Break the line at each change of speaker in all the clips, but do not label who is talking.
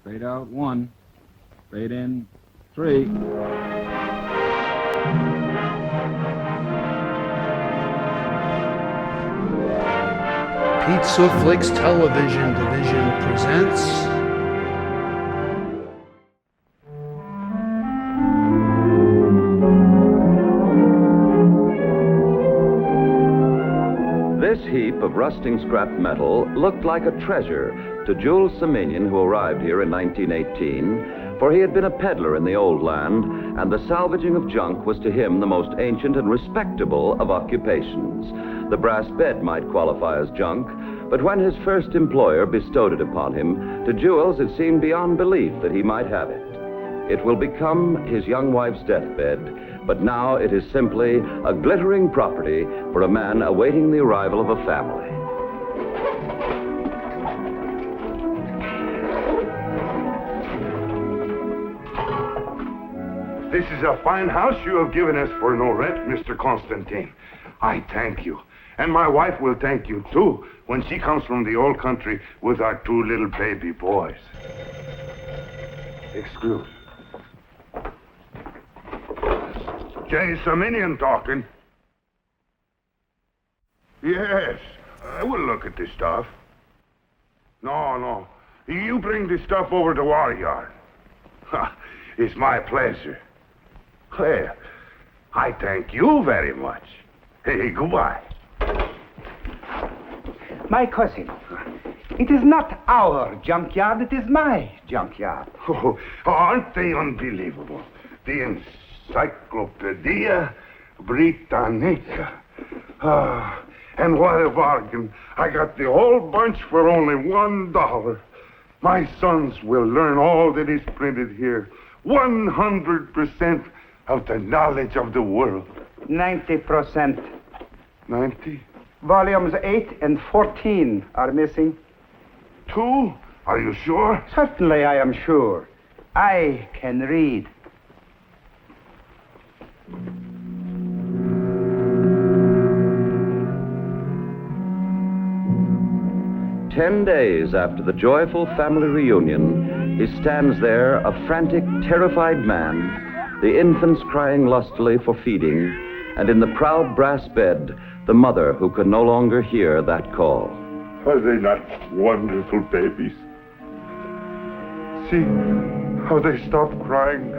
Fade out 1. Fade in 3.
Pizza Flicks Television Division presents
This heap of rusting scrap metal looked like a treasure to Juul, who arrived here in 1918, for he had been a peddler in the old land, and the salvaging of junk was to him the most ancient and respectable of occupations. The brass bed might qualify as junk, but when his first employer bestowed it upon him, to Jules it seemed beyond belief that he might have it. It will become his young wife's deathbed, but now it is simply a glittering property for a man awaiting the arrival of a family.
This is a fine house you have given us for no rent, Mr. Constantine. I thank you. And my wife will thank you, too, when she comes from the old country with our 2 little baby boys. Excuse. Jay Armenian talking. Yes, I will look at this stuff. No. You bring this stuff over to our yard. It's my pleasure. Well, I thank you very much. Hey, goodbye.
My cousin, it is not our junkyard, it is my junkyard.
Oh, aren't they unbelievable? The Encyclopedia Britannica. And what a bargain. I got the whole bunch for only $1. My sons will learn all that is printed here. 100% of the knowledge of the world.
90%.
90?
Volumes 8 and 14 are missing.
2? Are you sure?
Certainly I am sure. I can read.
"10 days after the joyful family reunion, he stands there, a frantic, terrified man, the infants crying lustily for feeding, and in the proud brass bed, the mother who could no longer hear that call.
Are they not wonderful babies? See how they stop crying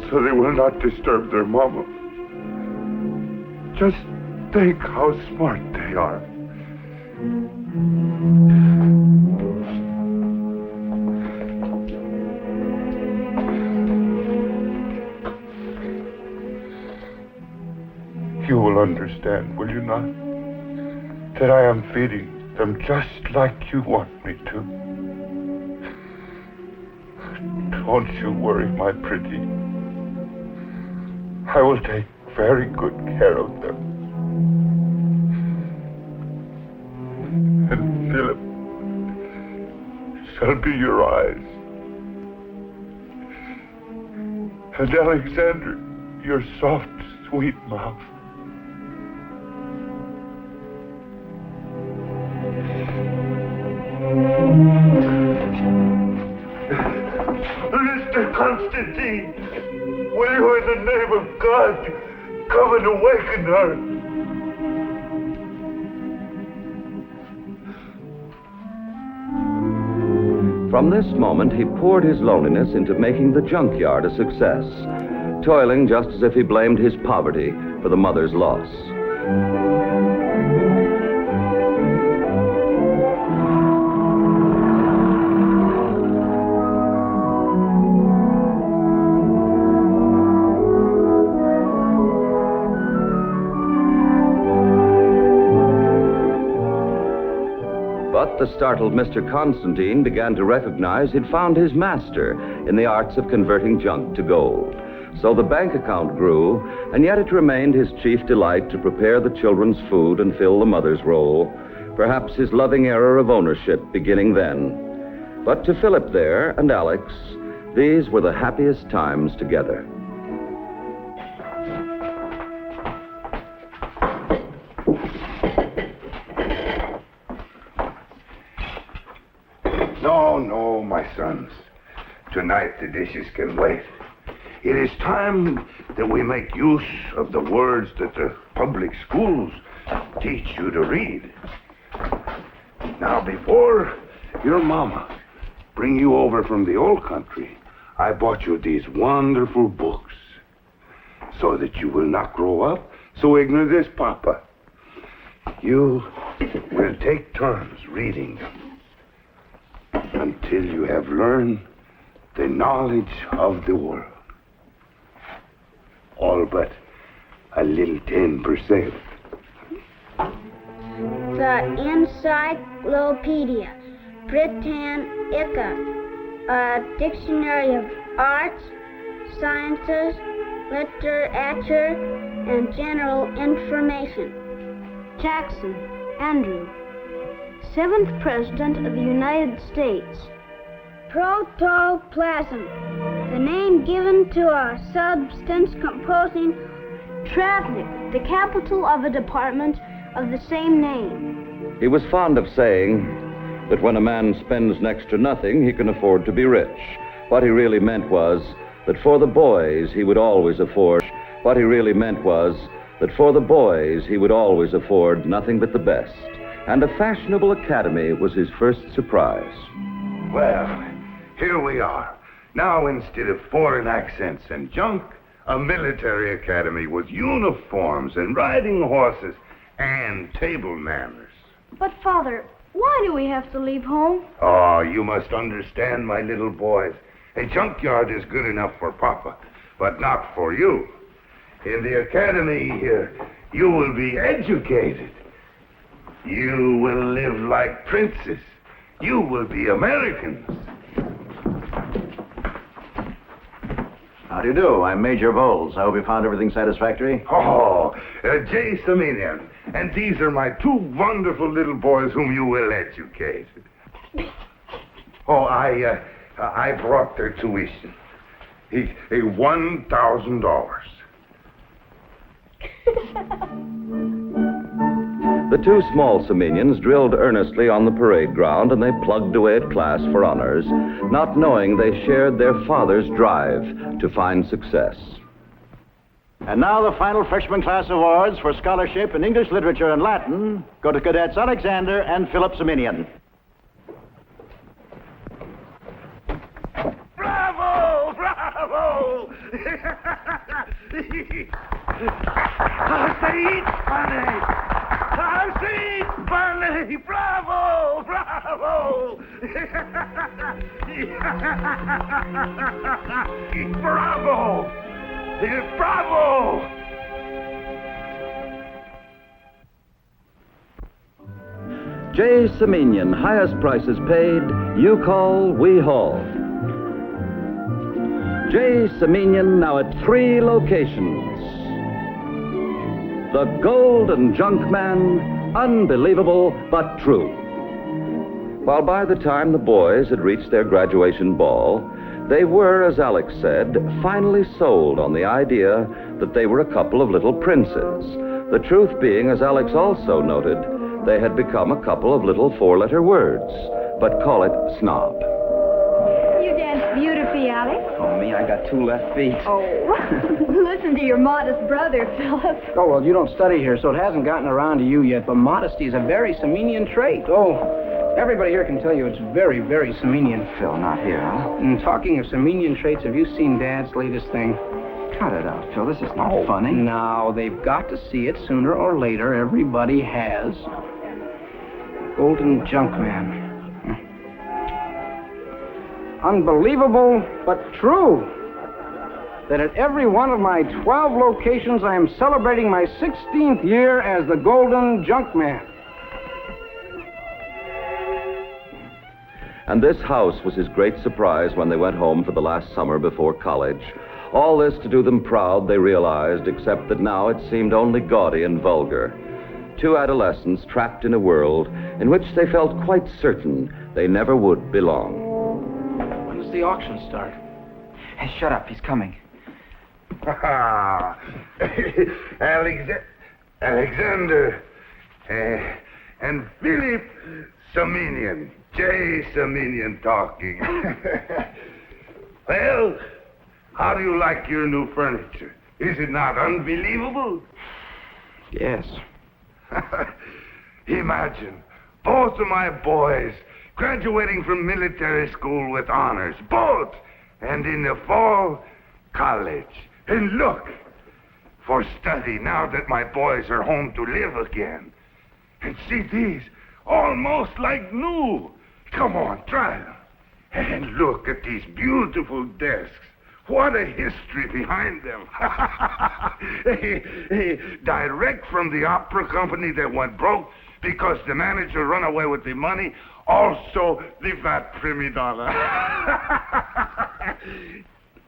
so they will not disturb their mama. Just think how smart they are. You will understand, will you not? That I am feeding them just like you want me to. Don't you worry, my pretty. I will take very good care of them. And Philip shall be your eyes. And Alexander, your soft, sweet mouth. Mr. Constantine, will you, in the name of God, come and awaken her?
From this moment, he poured his loneliness into making the junkyard a success, toiling just as if he blamed his poverty for the mother's loss. But the startled Mr. Constantine began to recognize he'd found his master in the arts of converting junk to gold. So the bank account grew, and yet it remained his chief delight to prepare the children's food and fill the mother's role, perhaps his loving era of ownership beginning then. But to Philip there and Alex, these were the happiest times together.
No, my sons. Tonight the dishes can wait. It is time that we make use of the words that the public schools teach you to read. Now, before your mama bring you over from the old country, I bought you these wonderful books so that you will not grow up so ignorant as Papa. You will take turns reading them until you have learned the knowledge of the world. All but a little 10%.
The Encyclopedia Britannica, a dictionary of arts, sciences, literature, and general information. Jackson, Andrew, 7th President of the United States. Protoplasm, the name given to a substance composing traffic, the capital of a department of the same name.
He was fond of saying that when a man spends next to nothing, he can afford to be rich. What he really meant was that for the boys, he would always afford. What he really meant was that for the boys, he would always afford nothing but the best. And a fashionable academy was his first surprise.
Well, here we are. Now, instead of foreign accents and junk, a military academy with uniforms and riding horses and table manners.
But, Father, why do we have to leave home?
Oh, you must understand, my little boys. A junkyard is good enough for Papa, but not for you. In the academy here, you will be educated. You will live like princes. You will be Americans.
How do you do? I'm Major Bowles. I hope you found everything satisfactory.
Oh, J. Saminian. And these are my two wonderful little boys whom you will educate. Oh, I brought their tuition. $1,000.
The two small Semenians drilled earnestly on the parade ground, and they plugged away at class for honors, not knowing they shared their father's drive to find success.
And now the final freshman class awards for scholarship in English literature and Latin go to cadets Alexander and Philip Semenian.
Bravo! Bravo! Bunny! Bravo! Bravo! Bravo! Bravo!
J. Semenian, highest prices paid, you call, we haul. J. Semenian now at 3 locations. The Golden Junkman, unbelievable but true. While by the time the boys had reached their graduation ball, they were, as Alex said, finally sold on the idea that they were a couple of little princes. The truth being, as Alex also noted, they had become a couple of little 4-letter words, but call it snob.
You dance beautifully, Alex.
Oh, me, I got 2 left feet.
Oh, listen to your modest brother, Philip.
Oh, well, you don't study here, so it hasn't gotten around to you yet, but modesty is a very Semenian trait. Oh, everybody here can tell you it's very, very Semenian. Phil, not here, huh? And talking of Semenian traits, have you seen Dad's latest thing?
Cut it out, Phil. This is not funny.
No, they've got to see it sooner or later. Everybody has. Golden Junkman. Unbelievable, but true, that at every one of my 12 locations, I am celebrating my 16th year as the Golden Junkman.
And this house was his great surprise when they went home for the last summer before college. All this to do them proud, they realized, except that now it seemed only gaudy and vulgar. 2 adolescents trapped in a world in which they felt quite certain they never would belong.
When does the auction start?
Hey, shut up. He's coming.
Alexander and Philip Semenian. J. Semenian talking. Well, how do you like your new furniture? Is it not unbelievable?
Yes.
Imagine, both of my boys graduating from military school with honors, both, and in the fall, college. And look, for study now that my boys are home to live again. And see these, almost like new. Come on, try them. And look at these beautiful desks. What a history behind them. Direct from the opera company that went broke because the manager ran away with the money. Also, the fat prima donna.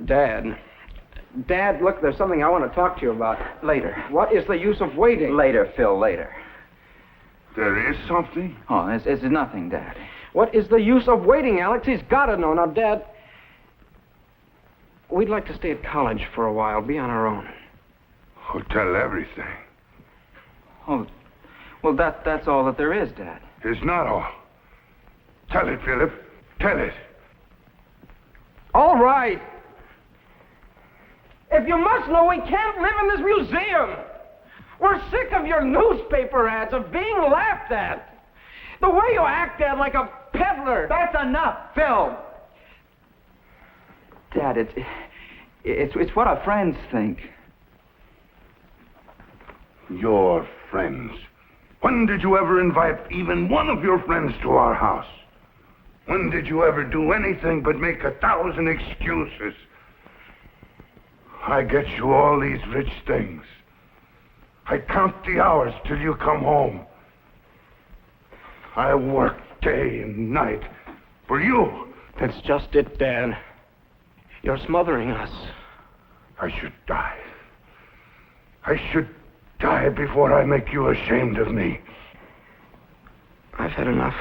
Dad, look, there's something I want to talk to you about.
Later.
What is the use of waiting?
Later, Phil, later.
There is something?
Oh, it's nothing, Dad.
What is the use of waiting, Alex? He's got to know. Now, Dad, we'd like to stay at college for a while, be on our own.
Oh, tell everything.
Oh, well, that's all that there is, Dad.
It's not all. Tell it, Philip. Tell it.
All right. If you must know, we can't live in this museum. We're sick of your newspaper ads, of being laughed at. The way you act, Dad, like a peddler.
That's enough, Phil. Dad, it's what our friends think.
Your friends. When did you ever invite even one of your friends to our house? When did you ever do anything but make 1,000 excuses? I get you all these rich things. I count the hours till you come home. I work day and night for you.
That's just it, Dad. You're smothering us.
I should die. I should die before I make you ashamed of me.
I've had enough.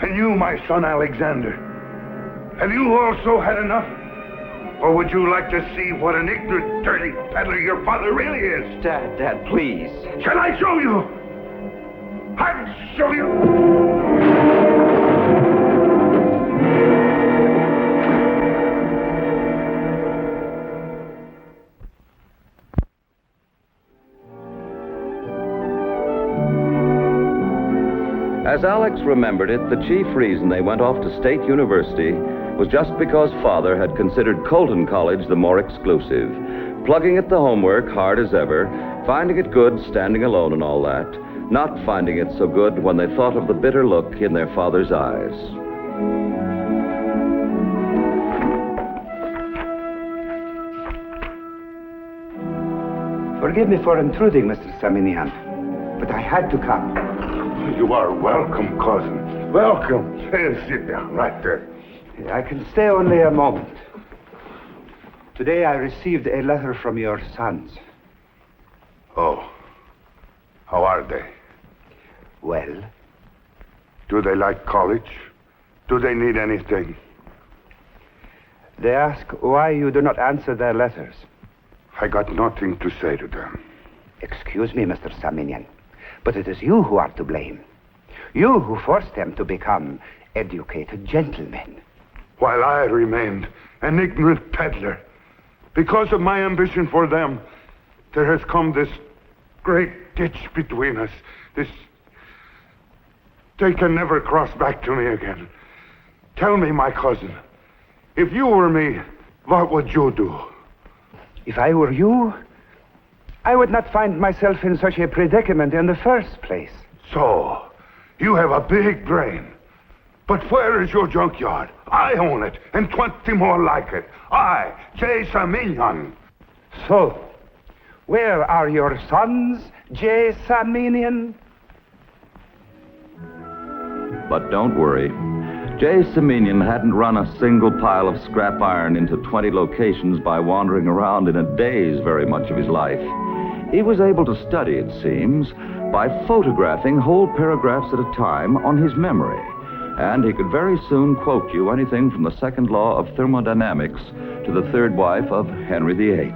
And you, my son Alexander, have you also had enough? Or would you like to see what an ignorant, dirty peddler your father really is?
Dad, please.
Shall I show you? I'll show you.
As Alex remembered it, the chief reason they went off to State University was just because Father had considered Colton College the more exclusive, plugging at the homework hard as ever, finding it good standing alone and all that, not finding it so good when they thought of the bitter look in their father's eyes.
Forgive me for intruding, Mr. Saminian, but I had to come.
You are welcome, cousin. Welcome. Sit down, right there.
I can stay only a moment. Today I received a letter from your sons.
Oh. How are they?
Well?
Do they like college? Do they need anything?
They ask why you do not answer their letters.
I got nothing to say to them.
Excuse me, Mr. Saminian, but it is you who are to blame. You who forced them to become educated gentlemen.
While I remained an ignorant peddler, because of my ambition for them, there has come this great ditch between us. They can never cross back to me again. Tell me, my cousin, if you were me, what would you do?
If I were you, I would not find myself in such a predicament in the first place.
So, you have a big brain. But where is your junkyard? I own it, and 20 more like it. I, J. Saminian.
So, where are your sons, J. Saminian?
But don't worry. J. Saminian hadn't run a single pile of scrap iron into 20 locations by wandering around in a daze very much of his life. He was able to study, it seems, by photographing whole paragraphs at a time on his memory. And he could very soon quote you anything from the second law of thermodynamics to the third wife of Henry VIII.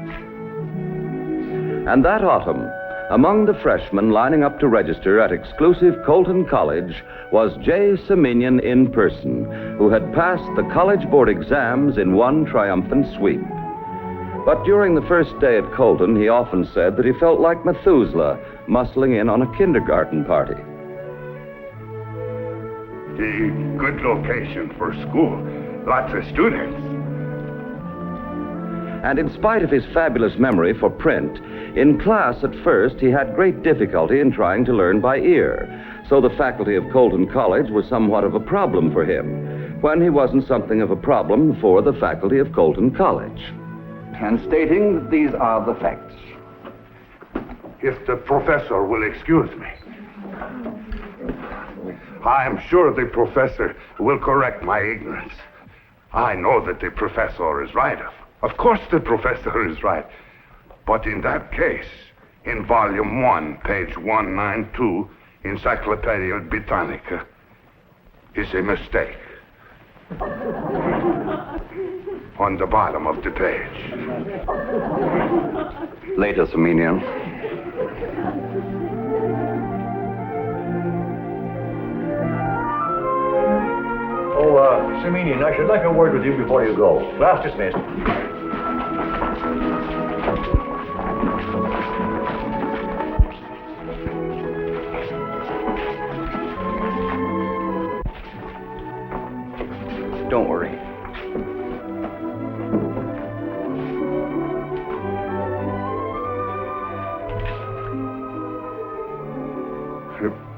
And that autumn, Among the freshmen lining up to register at exclusive Colton College was J. Semenian in person, who had passed the College Board exams in one triumphant sweep. But during the first day at Colton, he often said that he felt like Methuselah muscling in on a kindergarten party.
The good location for school. Lots of students.
And in spite of his fabulous memory for print, in class at first he had great difficulty in trying to learn by ear. So the faculty of Colton College was somewhat of a problem for him, when he wasn't something of a problem for the faculty of Colton College.
And stating that these are the facts.
If the professor will excuse me. I am sure the professor will correct my ignorance. I know that the professor is right. Of course the professor is right. But in that case, in volume 1, page 192, Encyclopedia Britannica, is a mistake. On the bottom of the page.
Later, Semenian.
Semenian, I should like a word with you before you go. Class dismissed.
Don't worry.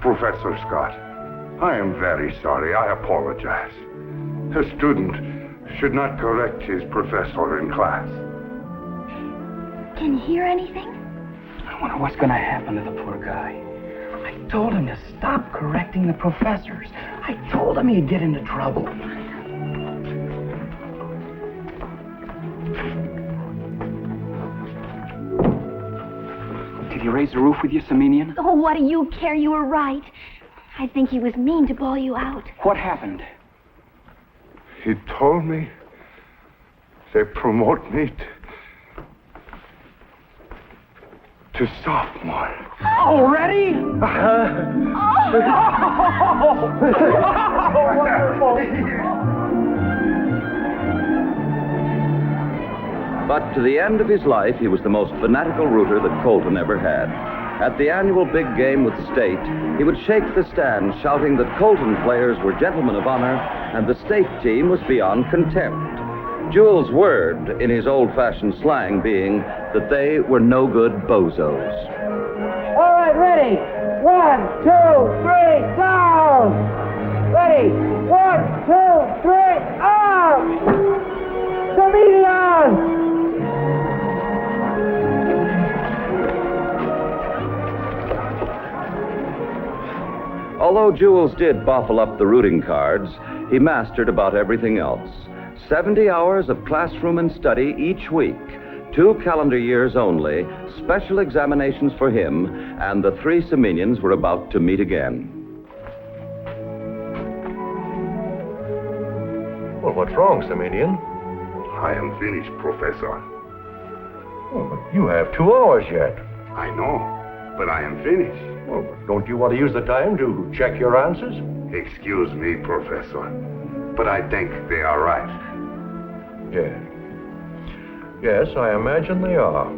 Professor Scott, I am very sorry. I apologize. A student should not correct his professor in class.
Can you hear anything?
I wonder what's going to happen to the poor guy. I told him to stop correcting the professors. I told him he'd get into trouble.
Did he raise the roof with you, Semenian?
Oh, what do you care? You were right. I think he was mean to bawl you out.
What happened?
He told me they promote me to sophomore.
Already?
But to the end of his life, he was the most fanatical rooter that Colton ever had. At the annual big game with State, he would shake the stands shouting that Colton players were gentlemen of honor and the State team was beyond contempt. Juul's word, in his old-fashioned slang, being that they were no good bozos.
All right, ready? 1, 2, 3, down! Ready? 1, 2, 3, up! Comedian!
Although Jules did boffle up the rooting cards, he mastered about everything else. 70 hours of classroom and study each week, 2 calendar years only, special examinations for him, and the 3 Semenians were about to meet again.
Well, what's wrong, Semenian?
I am finished, Professor.
Oh, but you have 2 hours yet.
I know, but I am finished.
Well, but don't you want to use the time to check your answers?
Excuse me, Professor, but I think they are right.
Yes. Yes, I imagine they are.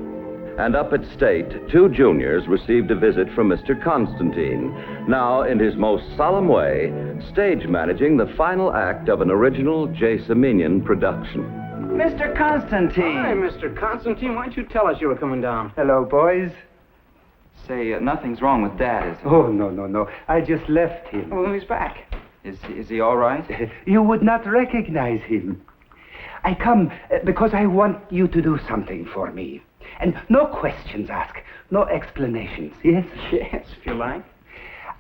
And up at State, 2 juniors received a visit from Mr. Constantine, now in his most solemn way, stage managing the final act of an original J. Semenian production.
Mr. Constantine!
Hi, Mr. Constantine. Why didn't you tell us you were coming down?
Hello, boys.
Say, nothing's wrong with Dad, is there?
Oh, no. I just left him.
Well, he's back. Is he all right?
You would not recognize him. I come because I want you to do something for me. And no questions asked, no explanations, yes?
Yes, if you like.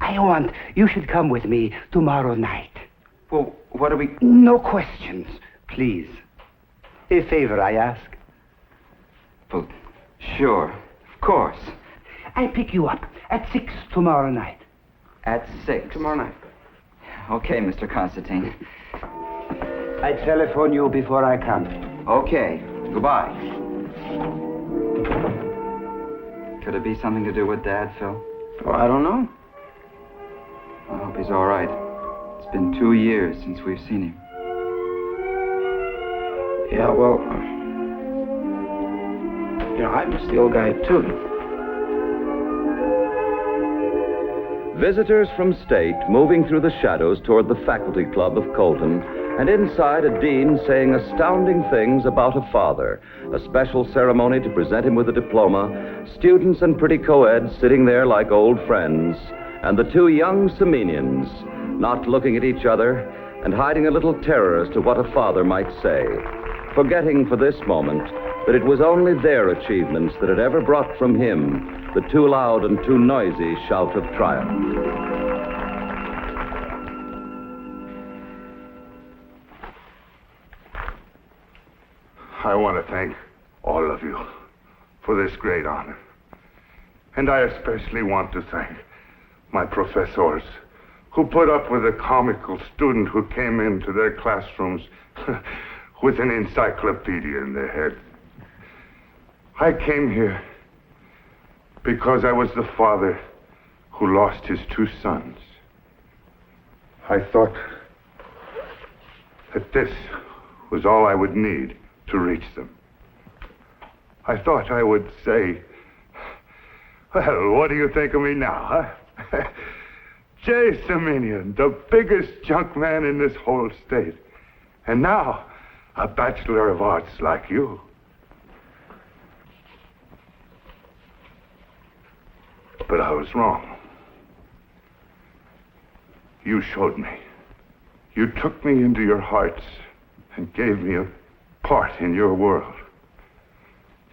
I want you should come with me tomorrow night.
Well, what do we...
No questions, please. A favor I ask.
Well, sure, of course.
I pick you up at 6 tomorrow night.
At 6?
Tomorrow night.
Okay, Mr. Constantine.
I telephone you before I come.
Okay, goodbye. Could it be something to do with Dad, Phil?
Well, I don't know.
I hope he's all right. It's been 2 years since we've seen him.
Yeah, well, I miss the old guy, too.
Visitors from state moving through the shadows toward the faculty club of Colton, and inside a dean saying astounding things about a father, a special ceremony to present him with a diploma, students and pretty co-eds sitting there like old friends, and the two young Semenians not looking at each other and hiding a little terror as to what a father might say, forgetting for this moment that it was only their achievements that had ever brought from him the too loud and too noisy shout of triumph.
I want to thank all of you for this great honor. And I especially want to thank my professors who put up with a comical student who came into their classrooms with an encyclopedia in their head. I came here because I was the father who lost his 2 sons. I thought that this was all I would need to reach them. I thought I would say, well, what do you think of me now, huh? Jay Semenian, the biggest junk man in this whole state. And now, a Bachelor of Arts like you. But I was wrong. You showed me. You took me into your hearts and gave me a part in your world.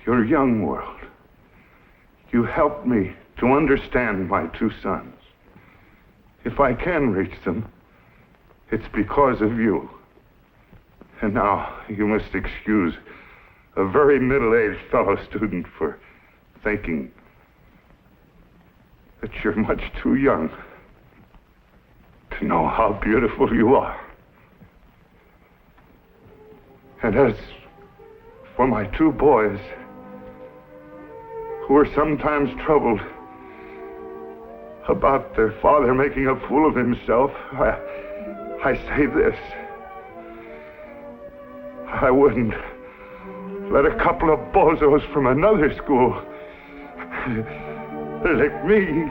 Your young world. You helped me to understand my 2 sons. If I can reach them, it's because of you. And now you must excuse a very middle-aged fellow student for thinking that you're much too young to know how beautiful you are. And as for my 2 boys, who are sometimes troubled about their father making a fool of himself, I say this. I wouldn't let a couple of bozos from another school lick me.